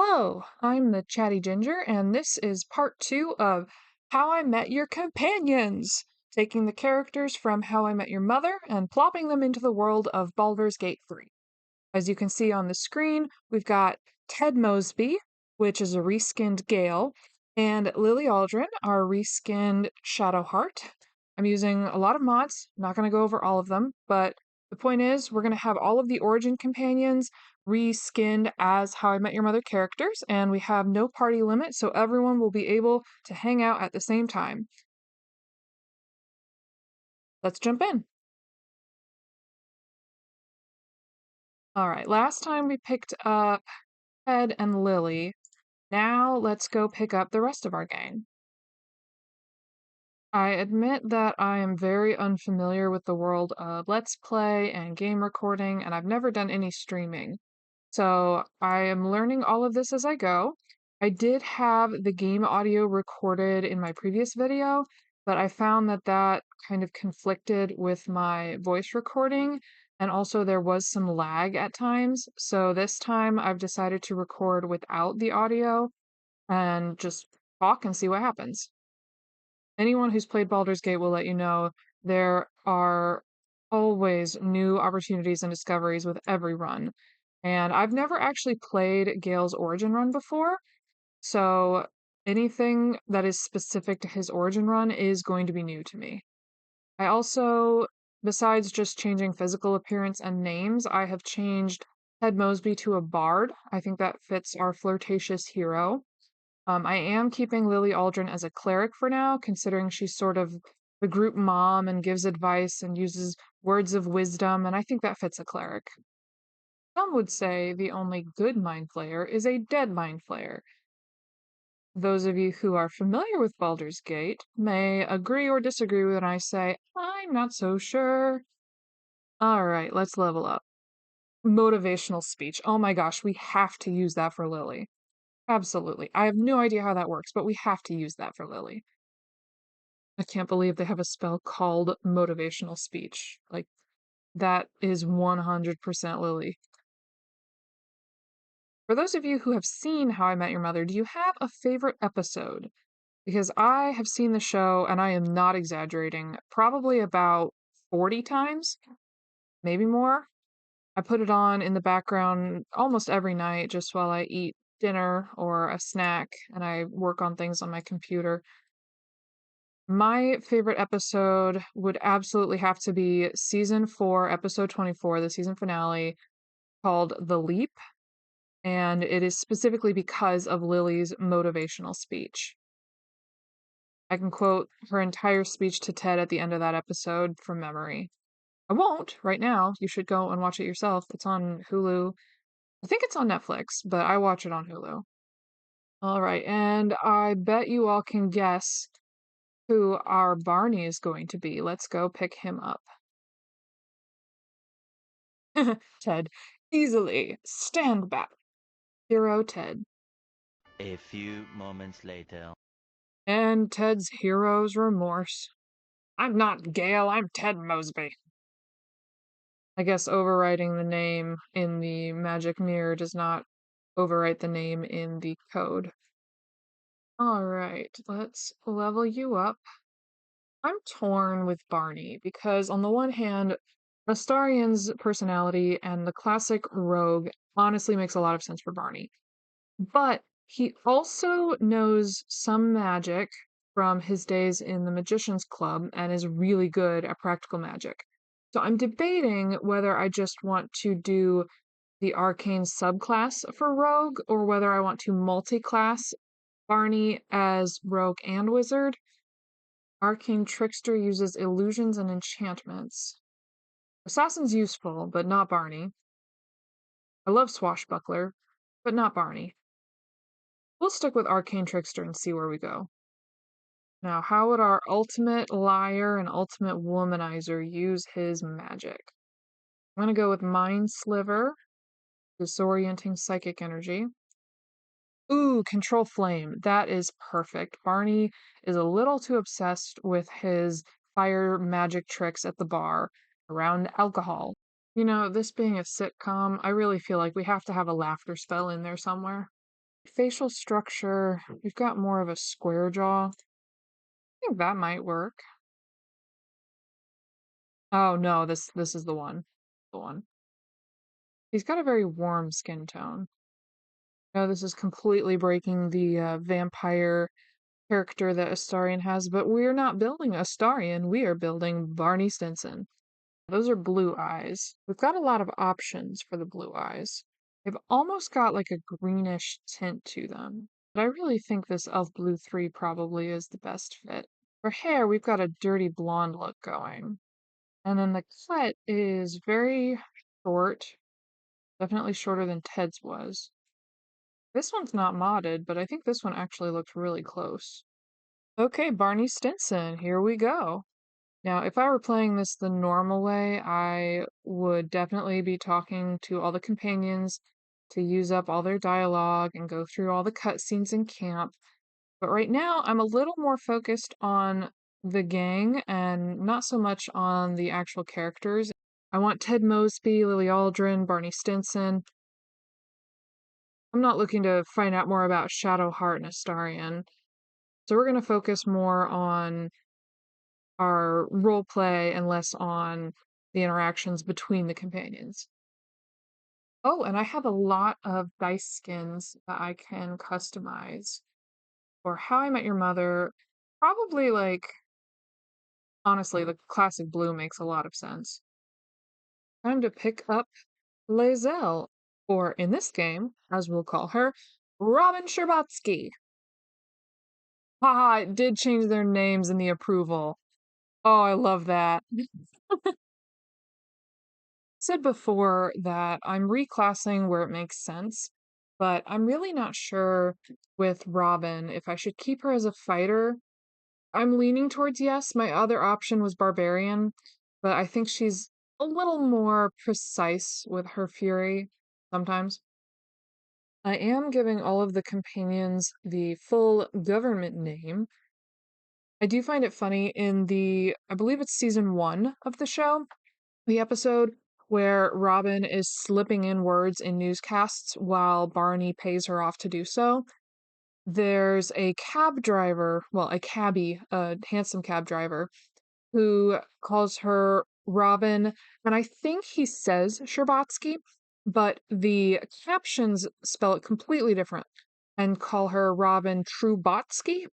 Hello, I'm the Chatty Ginger, and this is part two of How I Met Your Companions, taking the characters from How I Met Your Mother and plopping them into the world of Baldur's Gate 3. As you can see on the screen, we've got Ted Mosby, which is a reskinned Gale, and Lily Aldrin, our reskinned Shadowheart. I'm using a lot of mods, not going to go over all of them, but the point is we're going to have all of the origin companions reskinned as How I Met Your Mother characters, and we have no party limit, so everyone will be able to hang out at the same time. Let's jump in. All right, last time we picked up Ted and Lily. Now let's go pick up the rest of our gang. I admit that I am very unfamiliar with the world of Let's Play and game recording, and I've never done any streaming. So I am learning all of this as I go. I did have the game audio recorded in my previous video, but I found that that kind of conflicted with my voice recording, and also there was some lag at times. So this time I've decided to record without the audio and just talk and see what happens. Anyone who's played Baldur's Gate will let you know there are always new opportunities and discoveries with every run. And I've never actually played Gale's origin run before, so anything that is specific to his origin run is going to be new to me. I also, besides just changing physical appearance and names, I have changed Ted Mosby to a bard. I think that fits our flirtatious hero. I am keeping Lily Aldrin as a cleric for now, considering she's sort of the group mom and gives advice and uses words of wisdom, and I think that fits a cleric. Some would say the only good mind flayer is a dead mind flayer. Those of you who are familiar with Baldur's Gate may agree or disagree when I say, I'm not so sure. Alright, let's level up. Motivational speech. Oh my gosh, we have to use that for Lily. Absolutely. I have no idea how that works, but we have to use that for Lily. I can't believe they have a spell called motivational speech. Like, that is 100% Lily. For those of you who have seen How I Met Your Mother, do you have a favorite episode? Because I have seen the show, and I am not exaggerating, probably about 40 times, maybe more. I put it on in the background almost every night just while I eat dinner or a snack and I work on things on my computer. My favorite episode would absolutely have to be season 4, episode 24, the season finale, called The Leap, and it is specifically because of Lily's motivational speech. I can quote her entire speech to Ted at the end of that episode from memory. I won't right now. You should go and watch it yourself. It's on Hulu. I think it's on Netflix, but I watch it on Hulu. All right, and I bet you all can guess who our Barney is going to be. Let's go pick him up. Ted, easily. Stand back. Hero Ted. A few moments later. And Ted's hero's remorse. I'm not Gale, I'm Ted Mosby. I guess overwriting the name in the magic mirror does not overwrite the name in the code. Alright, let's level you up. I'm torn with Barney because, on the one hand, Astarian's personality and the classic rogue honestly makes a lot of sense for Barney. But he also knows some magic from his days in the Magician's Club and is really good at practical magic. So I'm debating whether I just want to do the arcane subclass for rogue or whether I want to multi-class Barney as rogue and wizard. Arcane trickster uses illusions and enchantments. Assassin's useful, but not Barney. I love swashbuckler, but not Barney. We'll stick with arcane trickster and see where we go. Now, how would our ultimate liar and ultimate womanizer use his magic? I'm gonna go with mind sliver, disorienting psychic energy. Ooh, control flame. That is perfect. Barney is a little too obsessed with his fire magic tricks at the bar around alcohol. You know, this being a sitcom, I really feel like we have to have a laughter spell in there somewhere. Facial structure, we've got more of a square jaw. I think that might work. Oh no, this is the one. The one. He's got a very warm skin tone. No, this is completely breaking the vampire character that Astarion has, but we're not building Astarion, we are building Barney Stinson. Those are blue eyes. We've got a lot of options for the blue eyes. They've almost got like a greenish tint to them. But I really think this Elf Blue 3 probably is the best fit. For hair, we've got a dirty blonde look going. And then the cut is very short, definitely shorter than Ted's was. This one's not modded, but I think this one actually looks really close. Okay, Barney Stinson, here we go. Now, if I were playing this the normal way, I would definitely be talking to all the companions to use up all their dialogue and go through all the cutscenes in camp. But right now, I'm a little more focused on the gang and not so much on the actual characters. I want Ted Mosby, Lily Aldrin, Barney Stinson. I'm not looking to find out more about Shadowheart and Astarion. So we're going to focus more on our role play and less on the interactions between the companions. Oh, and I have a lot of dice skins that I can customize for How I Met Your Mother. Probably like, honestly, the classic blue makes a lot of sense. Time to pick up Lazelle, or in this game, as we'll call her, Robin Scherbatsky. Haha, it did change their names in the approval. Oh, I love that. Said before that I'm reclassing where it makes sense, but I'm really not sure with Robin if I should keep her as a fighter. I'm leaning towards yes. My other option was barbarian, but I think she's a little more precise with her fury sometimes. I am giving all of the companions the full government name. I do find it funny in I believe it's season 1 of the show, the episode where Robin is slipping in words in newscasts while Barney pays her off to do so. There's a cab driver, well, a cabbie, a handsome cab driver, who calls her Robin, and I think he says Sherbatsky, but the captions spell it completely different and call her Robin Trubotsky.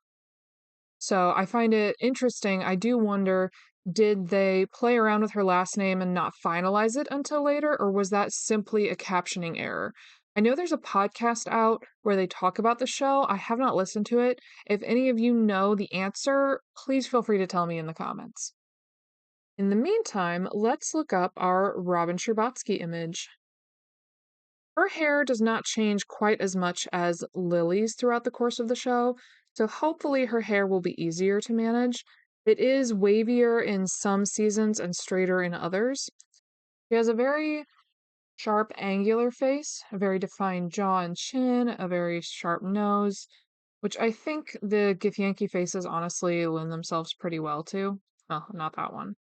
So I find it interesting. I do wonder, did they play around with her last name and not finalize it until later, or was that simply a captioning error? I know there's a podcast out where they talk about the show. I have not listened to it. If any of you know the answer, please feel free to tell me in the comments. In the meantime, let's look up our Robin Scherbatsky image. Her hair does not change quite as much as Lily's throughout the course of the show, so hopefully her hair will be easier to manage. It is wavier in some seasons and straighter in others. She has a very sharp, angular face, a very defined jaw and chin, a very sharp nose, which I think the Githyanki faces honestly lend themselves pretty well to. Oh, not that one.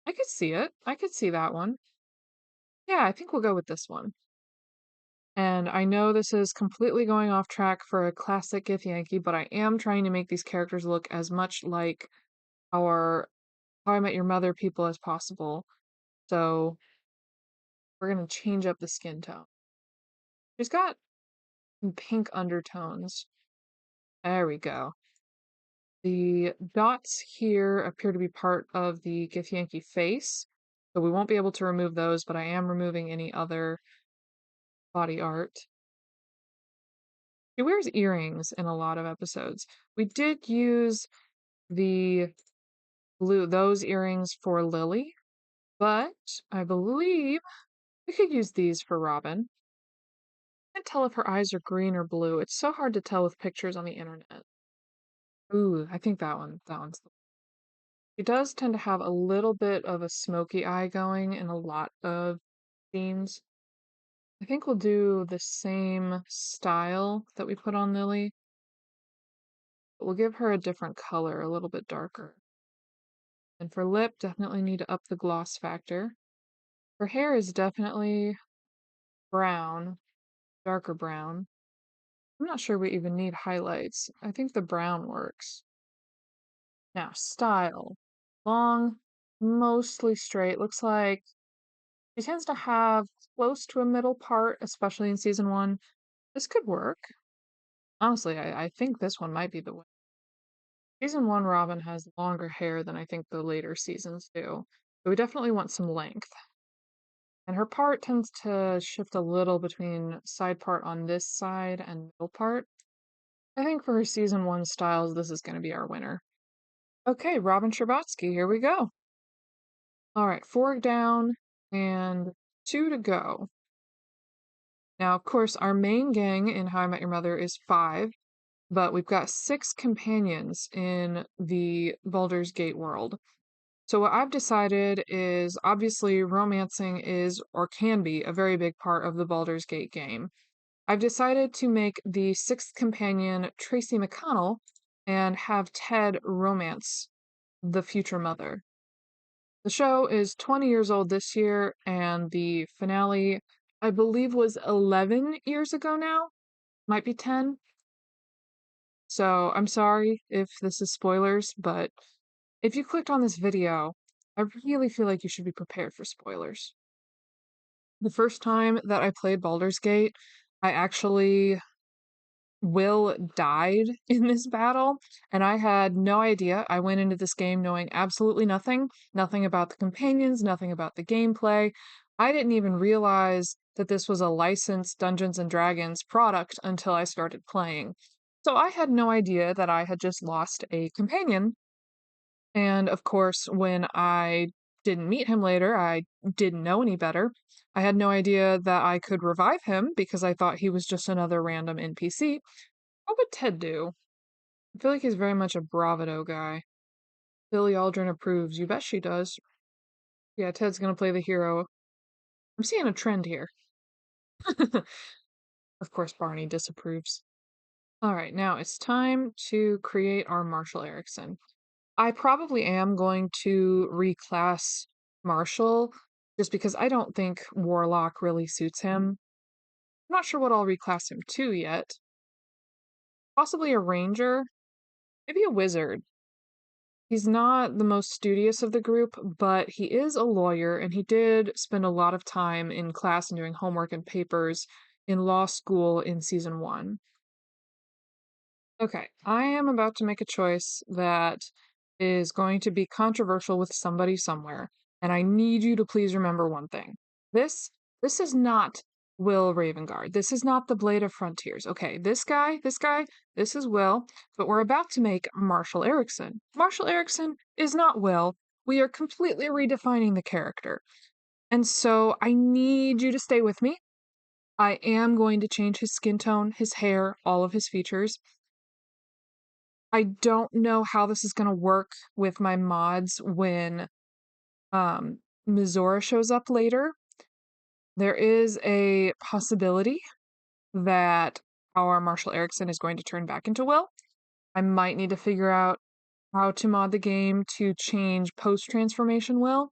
I could see it. I could see that one. Yeah, I think we'll go with this one. And I know this is completely going off track for a classic Githyanki, but I am trying to make these characters look as much like our How I Met Your Mother people as possible. So we're going to change up the skin tone. She's got some pink undertones. There we go. The dots here appear to be part of the Githyanki face, so we won't be able to remove those, but I am removing any other body art. She wears earrings in a lot of episodes. We did use the those earrings for Lily, but I believe we could use these for Robin. I can't tell if her eyes are green or blue. It's so hard to tell with pictures on the internet. Ooh, I think that one's the She does tend to have a little bit of a smoky eye going in a lot of scenes. I think we'll do the same style that we put on Lily, but we'll give her a different color, a little bit darker. And for lip, definitely need to up the gloss factor. Her hair is definitely brown, darker brown. I'm not sure we even need highlights. I think the brown works. Now, style. Long, mostly straight. Looks like she tends to have close to a middle part, especially in season one. This could work. Honestly, I think this one might be the way. Season one, Robin has longer hair than I think the later seasons do. But we definitely want some length. And her part tends to shift a little between side part on this side and middle part. I think for her season one styles, this is going to be our winner. Okay, Robin Scherbatsky, here we go. All right, 4 down and 2 to go. Now, of course, our main gang in How I Met Your Mother is 5, but we've got 6 companions in the Baldur's Gate world. So what I've decided is obviously romancing is or can be a very big part of the Baldur's Gate game. I've decided to make the 6th companion Tracy McConnell and have Ted romance the future mother. The show is 20 years old this year, and the finale, I believe, was 11 years ago now. Might be 10. So I'm sorry if this is spoilers, but if you clicked on this video, I really feel like you should be prepared for spoilers. The first time that I played Baldur's Gate, I actually Will died in this battle, and I had no idea. I went into this game knowing absolutely nothing, nothing about the companions, nothing about the gameplay. I didn't even realize that this was a licensed Dungeons and Dragons product until I started playing. So I had no idea that I had just lost a companion. And of course, when I didn't meet him later, I didn't know any better. I had no idea that I could revive him because I thought he was just another random NPC. What would Ted do? I feel like he's very much a bravado guy. Billy Aldrin approves. You bet she does. Yeah, Ted's gonna play the hero. I'm seeing a trend here. Of course, Barney disapproves. All right, now it's time to create our Marshall Erickson. I probably am going to reclass Marshall just because I don't think Warlock really suits him. I'm not sure what I'll reclass him to yet. Possibly a ranger, maybe a wizard. He's not the most studious of the group, but he is a lawyer and he did spend a lot of time in class and doing homework and papers in law school in season one. Okay, I am about to make a choice that is going to be controversial with somebody somewhere, and I need you to please remember one thing. This this is not Will Ravengard. This is not the Blade of Frontiers. Okay, this is Will, but we're about to make Marshall Erickson. Marshall Erickson is not Will. We are completely redefining the character. And so I need you to stay with me. I am going to change his skin tone, his hair, all of his features. I don't know how this is gonna work with my mods when Mizora shows up later. There is a possibility that our Marshall Erickson is going to turn back into Will. I might need to figure out how to mod the game to change post transformation Will,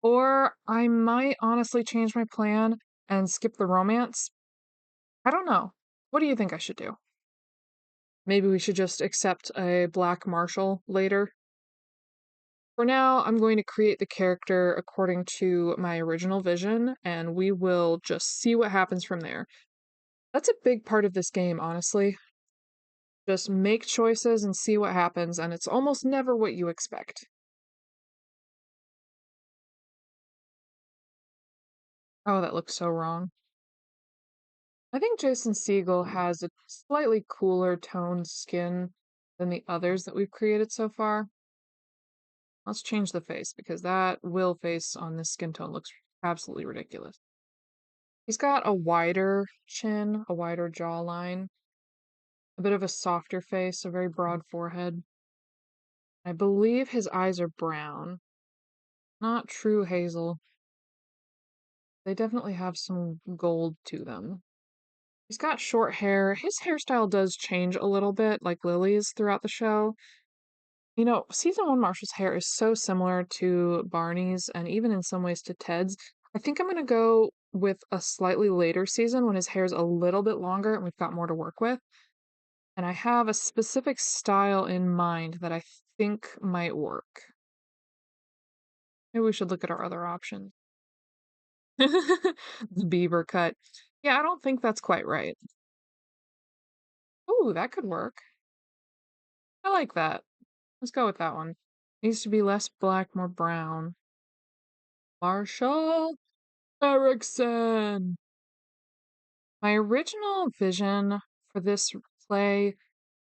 or I might honestly change my plan and skip the romance. I don't know. What do you think I should do? Maybe we should just accept a Black Marshall later. For now, I'm going to create the character according to my original vision, and we will just see what happens from there. That's a big part of this game, honestly. Just make choices and see what happens, and it's almost never what you expect. Oh, that looks so wrong. I think Jason Segel has a slightly cooler toned skin than the others that we've created so far. Let's change the face because that Will face on this skin tone looks absolutely ridiculous. He's got a wider chin, a wider jawline, a bit of a softer face, a very broad forehead. I believe his eyes are brown, not true hazel. They definitely have some gold to them. He's got short hair. His hairstyle does change a little bit, like Lily's throughout the show. You know, season one Marshall's hair is so similar to Barney's and even in some ways to Ted's. I think I'm gonna go with a slightly later season when his hair's a little bit longer and we've got more to work with. And I have a specific style in mind that I think might work. Maybe we should look at our other options. The beaver cut. Yeah, I don't think that's quite right. Ooh, that could work. I like that. Let's go with that one. Needs to be less black, more brown. Marshall Erickson. My original vision for this play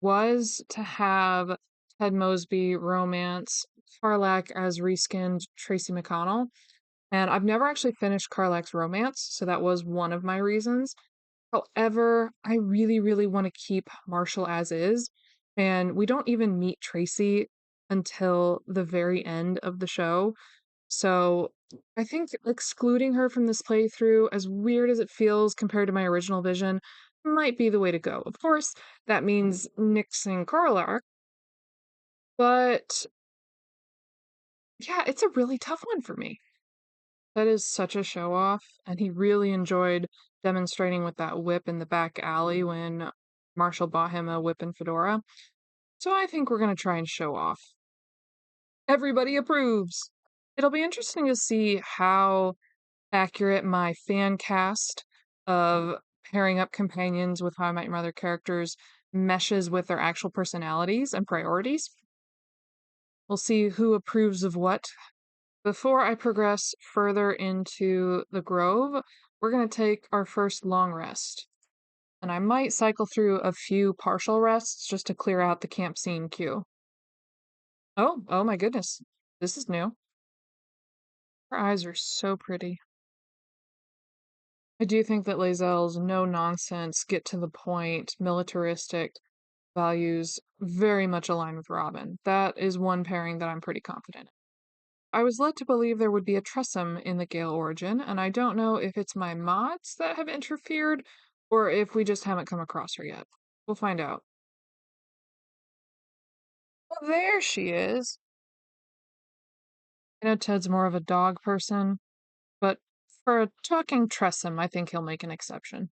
was to have Ted Mosby romance Carlac as reskinned Tracy McConnell. And I've never actually finished Carlac's romance, so that was one of my reasons. However, I really, really want to keep Marshall as is. And we don't even meet Tracy until the very end of the show. So I think excluding her from this playthrough, as weird as it feels compared to my original vision, might be the way to go. Of course, that means nixing Carlac, but yeah, it's a really tough one for me. That is such a show off, and he really enjoyed demonstrating with that whip in the back alley when Marshall bought him a whip and fedora. So I think we're gonna try and show off. Everybody approves. It'll be interesting to see how accurate my fan cast of pairing up companions with How I Met Your Mother characters meshes with their actual personalities and priorities. We'll see who approves of what. Before I progress further into the grove, we're going to take our first long rest. And I might cycle through a few partial rests just to clear out the camp scene queue. Oh my goodness. This is new. Her eyes are so pretty. I do think that Lae'zel's no nonsense, get to the point, militaristic values very much align with Robin. That is one pairing that I'm pretty confident in. I was led to believe there would be a Tressum in the Gale origin, and I don't know if it's my mods that have interfered or if we just haven't come across her yet. We'll find out. Well, there she is. I know Ted's more of a dog person, but for a talking Tressum, I think he'll make an exception.